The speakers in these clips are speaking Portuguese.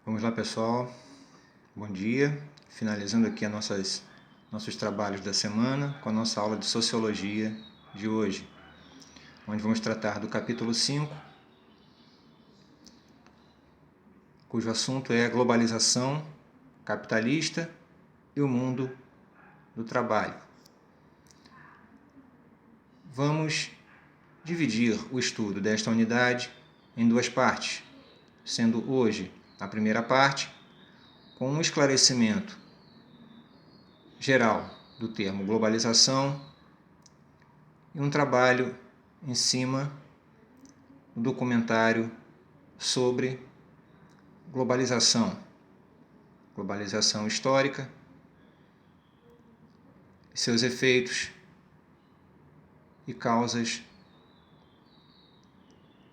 Vamos lá, pessoal. Bom dia. Finalizando aqui nossos trabalhos da semana com a nossa aula de Sociologia de hoje, onde vamos tratar do capítulo 5, cujo assunto é a globalização capitalista e o mundo do trabalho. Vamos dividir o estudo desta unidade em duas partes, sendo hoje a primeira parte com um esclarecimento geral do termo globalização e um trabalho em cima do documentário sobre globalização histórica, seus efeitos e causas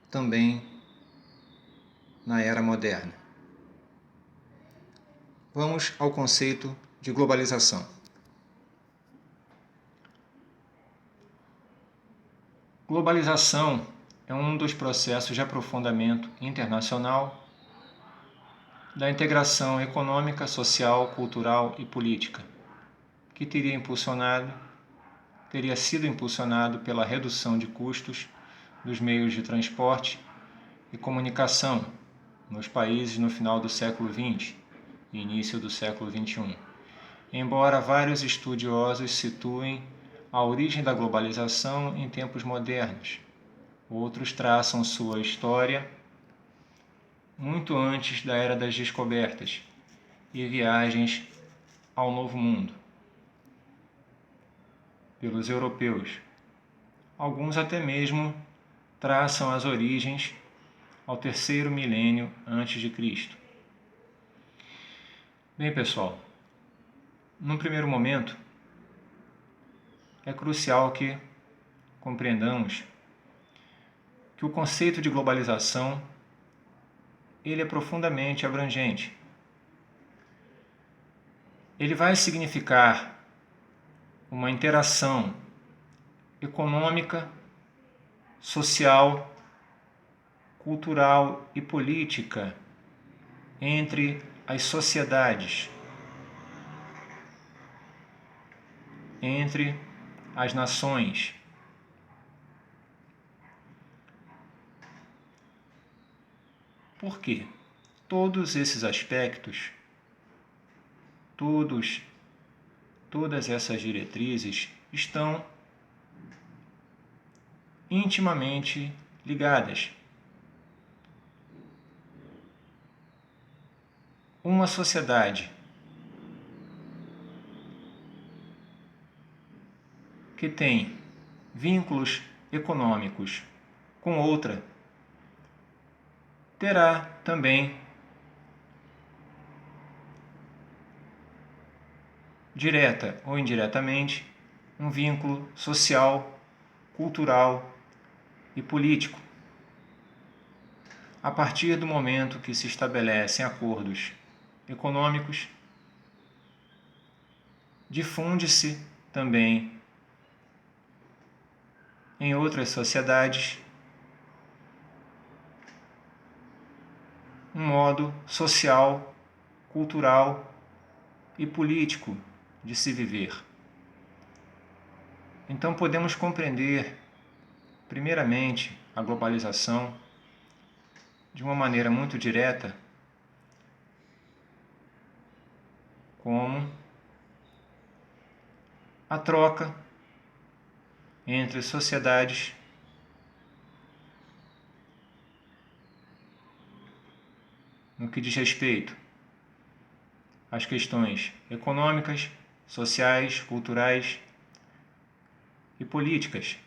também na era moderna. Vamos ao conceito de globalização. Globalização é um dos processos de aprofundamento internacional da integração econômica, social, cultural e política, que teria sido impulsionado pela redução de custos dos meios de transporte e comunicação nos países no final do século XX e início do século XXI. Embora vários estudiosos situem a origem da globalização em tempos modernos, outros traçam sua história muito antes da Era das Descobertas e viagens ao Novo Mundo pelos europeus. Alguns até mesmo traçam as origens ao terceiro milênio antes de Cristo. Bem, pessoal, num primeiro momento, é crucial que compreendamos que o conceito de globalização ele é profundamente abrangente. Ele vai significar uma interação econômica, social, cultural e política entre as sociedades, entre as nações. Por quê? Todos esses aspectos, todas essas diretrizes estão intimamente ligadas. Uma sociedade que tem vínculos econômicos com outra terá também direta ou indiretamente um vínculo social, cultural e político. A partir do momento que se estabelecem acordos econômicos, difunde-se também em outras sociedades um modo social, cultural e político de se viver. Então podemos compreender, primeiramente, a globalização de uma maneira muito direta como a troca entre sociedades no que diz respeito às questões econômicas, sociais, culturais e políticas,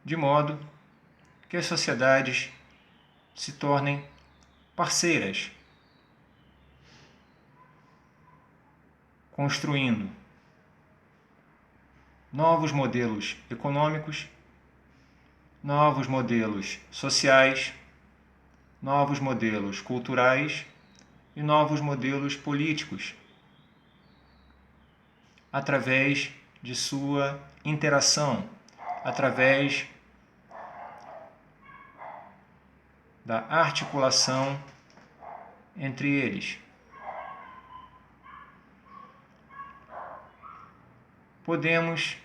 de modo que as sociedades se tornem parceiras, construindo novos modelos econômicos, novos modelos sociais, novos modelos culturais e novos modelos políticos, através de sua interação, através da articulação entre eles. Podemos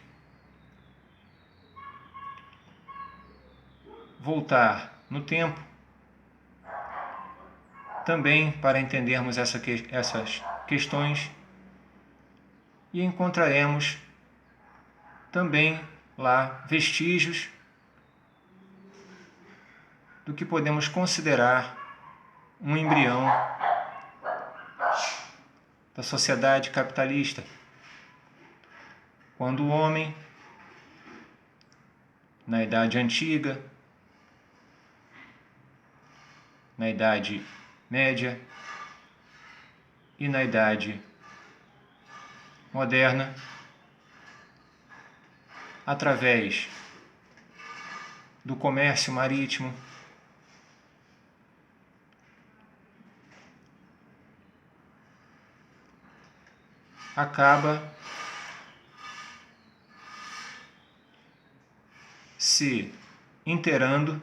voltar no tempo também para entendermos essas questões e encontraremos também lá vestígios do que podemos considerar um embrião da sociedade capitalista, quando o homem, na Idade Antiga, na Idade Média e na Idade Moderna, através do comércio marítimo, acaba se inteirando,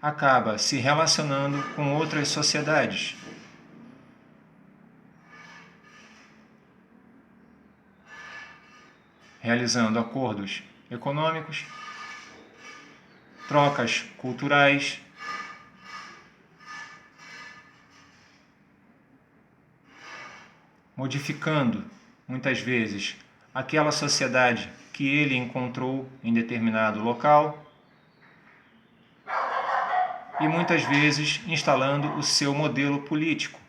acaba se relacionando com outras sociedades. Realizando acordos econômicos, trocas culturais, modificando, muitas vezes, aquela sociedade que ele encontrou em determinado local e muitas vezes instalando o seu modelo político.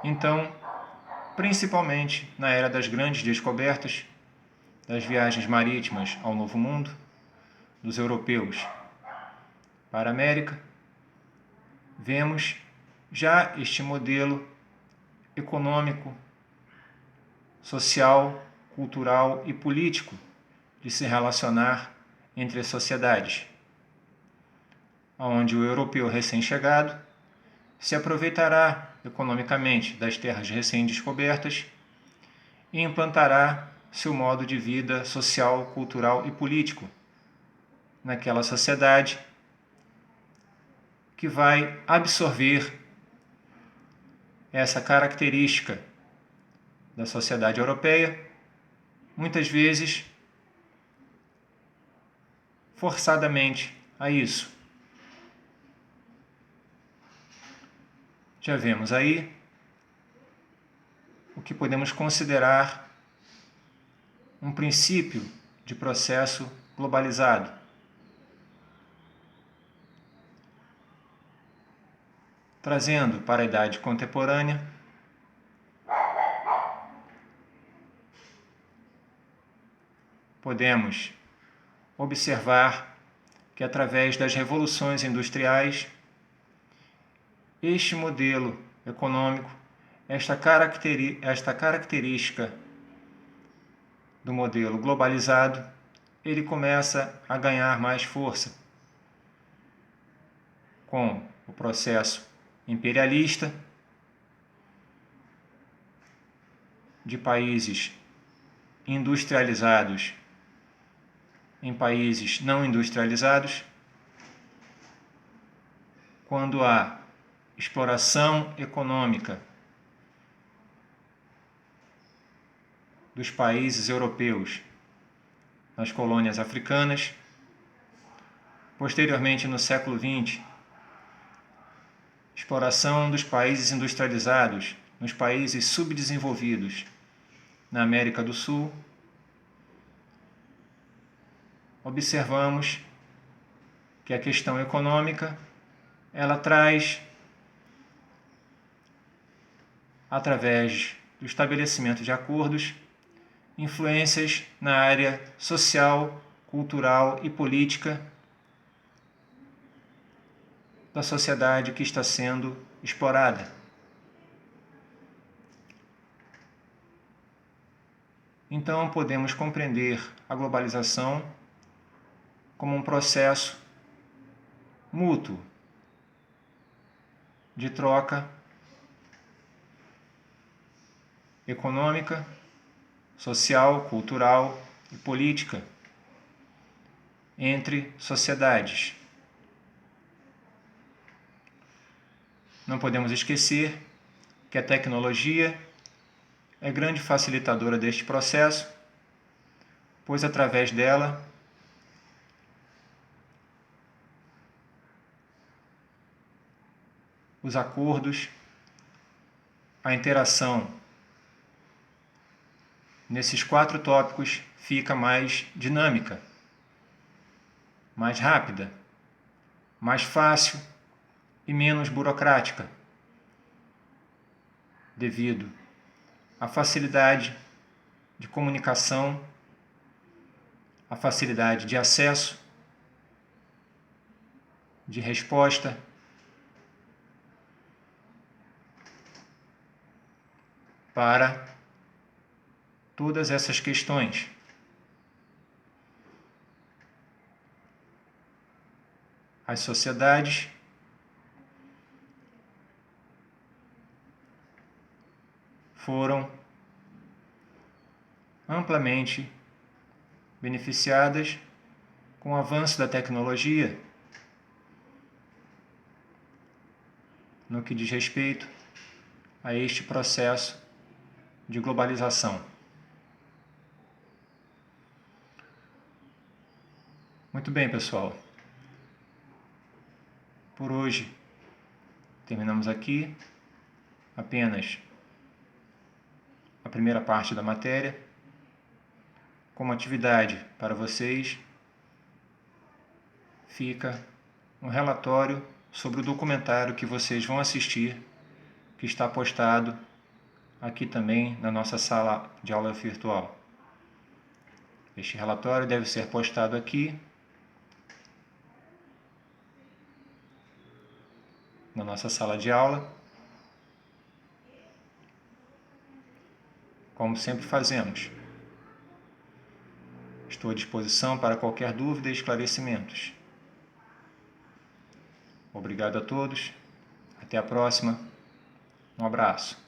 Então, principalmente na era das grandes descobertas, das viagens marítimas ao Novo Mundo, dos europeus para a América, vemos já este modelo econômico, social, cultural e político de se relacionar entre as sociedades, onde o europeu recém-chegado se aproveitará economicamente das terras recém-descobertas e implantará seu modo de vida social, cultural e político naquela sociedade que vai absorver essa característica da sociedade europeia, muitas vezes forçadamente a isso. Já vemos aí o que podemos considerar um princípio de processo globalizado. Trazendo para a idade contemporânea podemos observar que através das revoluções industriais este modelo econômico, esta característica do modelo globalizado, ele começa a ganhar mais força com o processo imperialista de países industrializados em países não industrializados, quando há exploração econômica dos países europeus nas colônias africanas, posteriormente no século XX, exploração dos países industrializados nos países subdesenvolvidos na América do Sul, observamos que a questão econômica ela traz, através do estabelecimento de acordos, influências na área social, cultural e política da sociedade que está sendo explorada. Então, podemos compreender a globalização como um processo mútuo de troca econômica, social, cultural e política entre sociedades. Não podemos esquecer que a tecnologia é grande facilitadora deste processo, pois através dela os acordos, a interação nesses 4 tópicos fica mais dinâmica, mais rápida, mais fácil e menos burocrática, devido à facilidade de comunicação, à facilidade de acesso, de resposta, para todas essas questões. As sociedades foram amplamente beneficiadas com o avanço da tecnologia no que diz respeito a este processo de globalização. Muito bem, pessoal. Por hoje, terminamos aqui apenas a primeira parte da matéria. Como atividade para vocês, fica um relatório sobre o documentário que vocês vão assistir, que está postado aqui também na nossa sala de aula virtual. Este relatório deve ser postado aqui na nossa sala de aula, como sempre fazemos. Estou à disposição para qualquer dúvida e esclarecimentos. Obrigado a todos. Até a próxima. Um abraço.